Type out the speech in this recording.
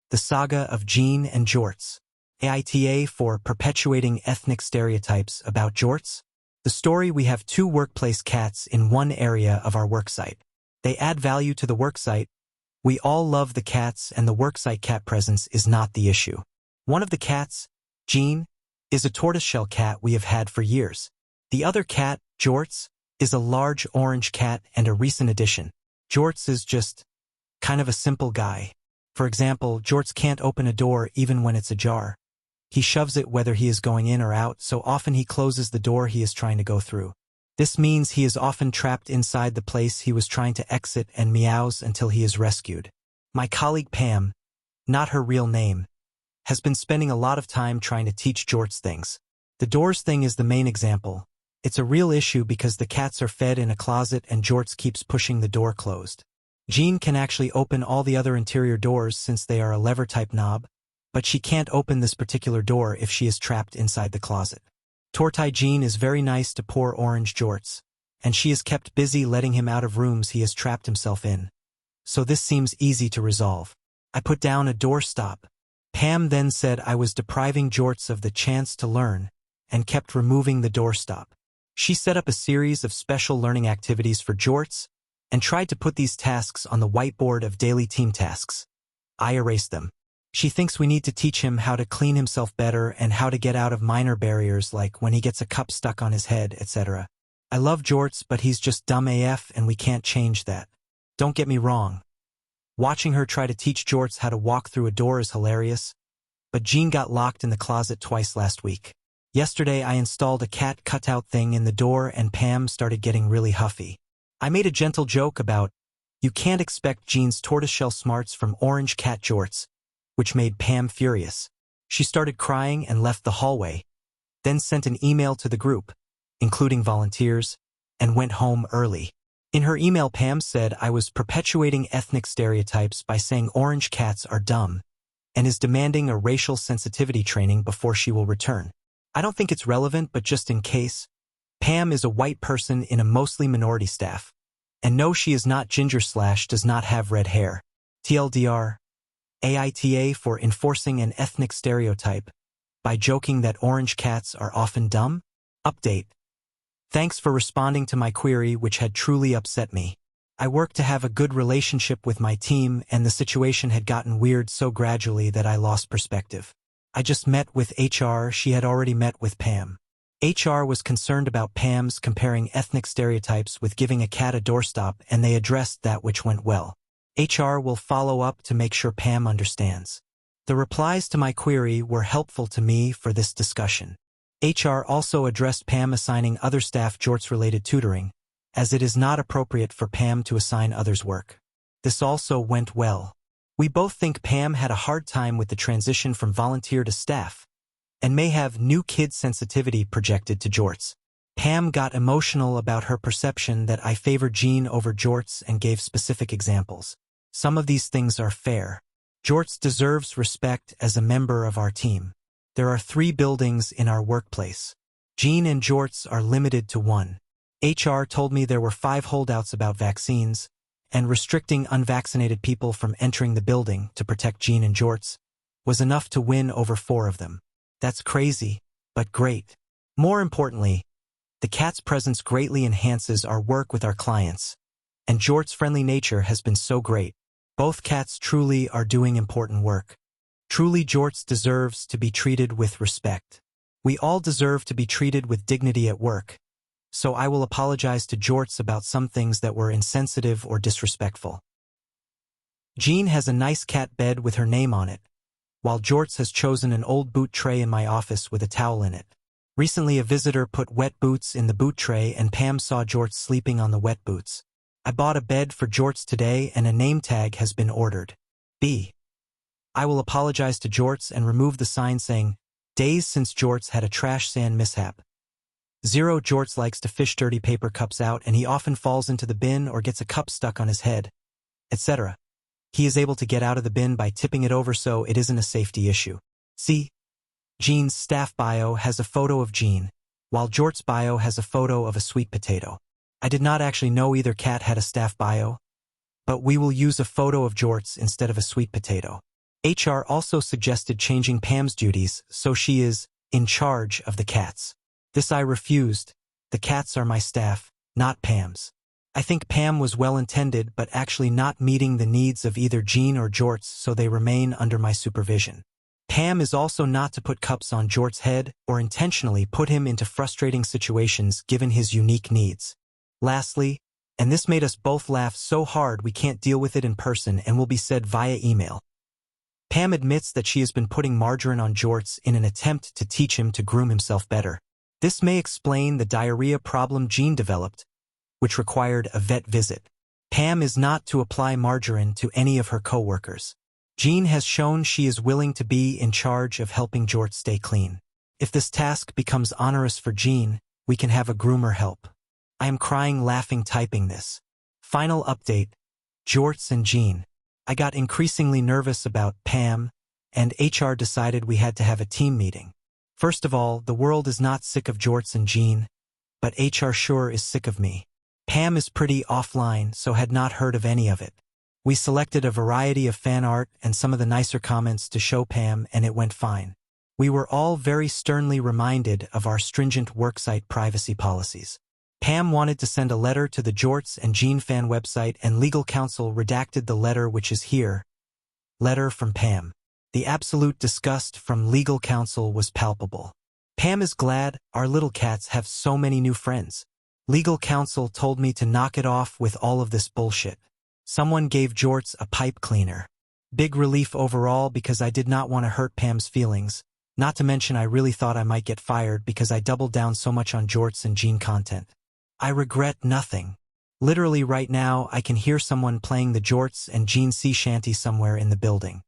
The Saga of Jean and Jorts. AITA for perpetuating ethnic stereotypes about Jorts. The story: we have two workplace cats in one area of our worksite. They add value to the worksite. We all love the cats, and the worksite cat presence is not the issue. One of the cats, Jean, is a tortoiseshell cat we have had for years. The other cat, Jorts, is a large orange cat and a recent addition. Jorts is just kind of a simple guy. For example, Jorts can't open a door even when it's ajar. He shoves it whether he is going in or out, so often he closes the door he is trying to go through. This means he is often trapped inside the place he was trying to exit and meows until he is rescued. My colleague Pam, not her real name, has been spending a lot of time trying to teach Jorts things. The doors thing is the main example. It's a real issue because the cats are fed in a closet and Jorts keeps pushing the door closed. Jean can actually open all the other interior doors since they are a lever-type knob, but she can't open this particular door if she is trapped inside the closet. Tortie Jean is very nice to poor orange Jorts, and she is kept busy letting him out of rooms he has trapped himself in. So this seems easy to resolve. I put down a doorstop. Pam then said I was depriving Jorts of the chance to learn, and kept removing the doorstop. She set up a series of special learning activities for Jorts, and tried to put these tasks on the whiteboard of daily team tasks. I erased them. She thinks we need to teach him how to clean himself better and how to get out of minor barriers like when he gets a cup stuck on his head, etc. I love Jorts, but he's just dumb AF and we can't change that. Don't get me wrong. Watching her try to teach Jorts how to walk through a door is hilarious, but Jean got locked in the closet twice last week. Yesterday I installed a cat cutout thing in the door and Pam started getting really huffy. I made a gentle joke about, you can't expect Jean's tortoiseshell smarts from orange cat Jorts, which made Pam furious. She started crying and left the hallway, then sent an email to the group, including volunteers, and went home early. In her email, Pam said I was perpetuating ethnic stereotypes by saying orange cats are dumb, and is demanding a racial sensitivity training before she will return. I don't think it's relevant, but just in case, Pam is a white person in a mostly minority staff. And no, she is not ginger / does not have red hair. TLDR. AITA for enforcing an ethnic stereotype by joking that orange cats are often dumb? Update. Thanks for responding to my query, which had truly upset me. I work to have a good relationship with my team, and the situation had gotten weird so gradually that I lost perspective. I just met with HR. She had already met with Pam. HR was concerned about Pam's comparing ethnic stereotypes with giving a cat a doorstop, and they addressed that, which went well. HR will follow up to make sure Pam understands. The replies to my query were helpful to me for this discussion. HR also addressed Pam assigning other staff Jorts-related tutoring, as it is not appropriate for Pam to assign others work. This also went well. We both think Pam had a hard time with the transition from volunteer to staff, and may have new kid sensitivity projected to Jorts. Pam got emotional about her perception that I favored Jean over Jorts and gave specific examples. Some of these things are fair. Jorts deserves respect as a member of our team. There are 3 buildings in our workplace. Jean and Jorts are limited to 1. HR told me there were 5 holdouts about vaccines, and restricting unvaccinated people from entering the building to protect Jean and Jorts was enough to win over 4 of them. That's crazy, but great. More importantly, the cat's presence greatly enhances our work with our clients, and Jorts' friendly nature has been so great. Both cats truly are doing important work. Truly, Jorts deserves to be treated with respect. We all deserve to be treated with dignity at work, so I will apologize to Jorts about some things that were insensitive or disrespectful. Jean has a nice cat bed with her name on it, while Jorts has chosen an old boot tray in my office with a towel in it. Recently, a visitor put wet boots in the boot tray and Pam saw Jorts sleeping on the wet boots. I bought a bed for Jorts today and a name tag has been ordered. B. I will apologize to Jorts and remove the sign saying, days since Jorts had a trash sand mishap. 0. Jorts likes to fish dirty paper cups out and he often falls into the bin or gets a cup stuck on his head, etc. He is able to get out of the bin by tipping it over, so it isn't a safety issue. C. Jean's staff bio has a photo of Jean, while Jorts' bio has a photo of a sweet potato. I did not actually know either cat had a staff bio, but we will use a photo of Jorts instead of a sweet potato. HR also suggested changing Pam's duties so she is in charge of the cats. This I refused. The cats are my staff, not Pam's. I think Pam was well-intended but actually not meeting the needs of either Jean or Jorts, so they remain under my supervision. Pam is also not to put cups on Jorts' head or intentionally put him into frustrating situations given his unique needs. Lastly, and this made us both laugh so hard we can't deal with it in person and will be said via email, Pam admits that she has been putting margarine on Jorts in an attempt to teach him to groom himself better. This may explain the diarrhea problem Jean developed, which required a vet visit. Pam is not to apply margarine to any of her coworkers. Jean has shown she is willing to be in charge of helping Jorts stay clean. If this task becomes onerous for Jean, we can have a groomer help. I am crying laughing typing this. Final update, Jorts and Jean. I got increasingly nervous about Pam, and HR decided we had to have a team meeting. First of all, the world is not sick of Jorts and Jean, but HR sure is sick of me. Pam is pretty offline, so had not heard of any of it. We selected a variety of fan art and some of the nicer comments to show Pam, and it went fine. We were all very sternly reminded of our stringent worksite privacy policies. Pam wanted to send a letter to the Jorts and Jean fan website, and legal counsel redacted the letter, which is here. Letter from Pam. The absolute disgust from legal counsel was palpable. Pam is glad our little cats have so many new friends. Legal counsel told me to knock it off with all of this bullshit. Someone gave Jorts a pipe cleaner. Big relief overall because I did not want to hurt Pam's feelings, not to mention I really thought I might get fired because I doubled down so much on Jorts and Jean content. I regret nothing. Literally right now I can hear someone playing the Jorts and Jean sea shanty somewhere in the building.